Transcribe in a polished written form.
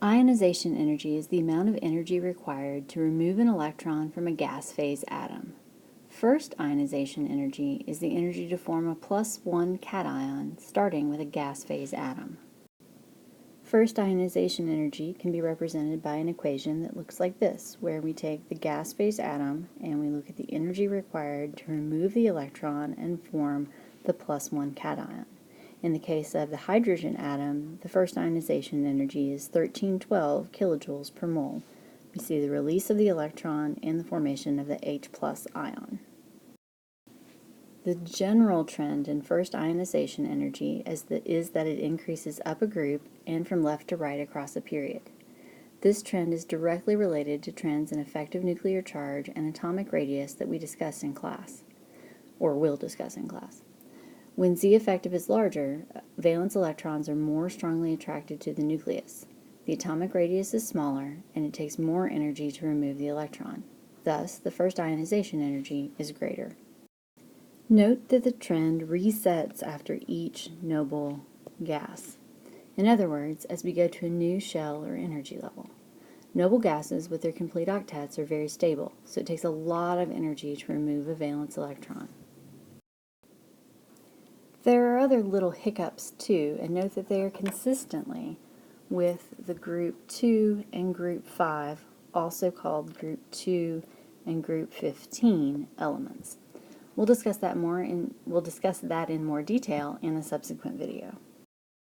Ionization energy is the amount of energy required to remove an electron from a gas phase atom. First ionization energy is the energy to form a +1 cation starting with a gas phase atom. First ionization energy can be represented by an equation that looks like this, where we take the gas phase atom and we look at the energy required to remove the electron and form the +1 cation. In the case of the hydrogen atom, the first ionization energy is 1312 kilojoules per mole. We see the release of the electron and the formation of the H+ ion. The general trend in first ionization energy is that it increases up a group and from left to right across a period. This trend is directly related to trends in effective nuclear charge and atomic radius that we discussed in class, or will discuss in class. When Z effective is larger, valence electrons are more strongly attracted to the nucleus. The atomic radius is smaller, and it takes more energy to remove the electron. Thus, the first ionization energy is greater. Note that the trend resets after each noble gas. In other words, as we go to a new shell or energy level. Noble gases with their complete octets are very stable, so it takes a lot of energy to remove a valence electron. There are other little hiccups too, and note that they are consistently with the group 2 and group 5, also called group 2 and group 15 elements. We'll discuss that in more detail in a subsequent video.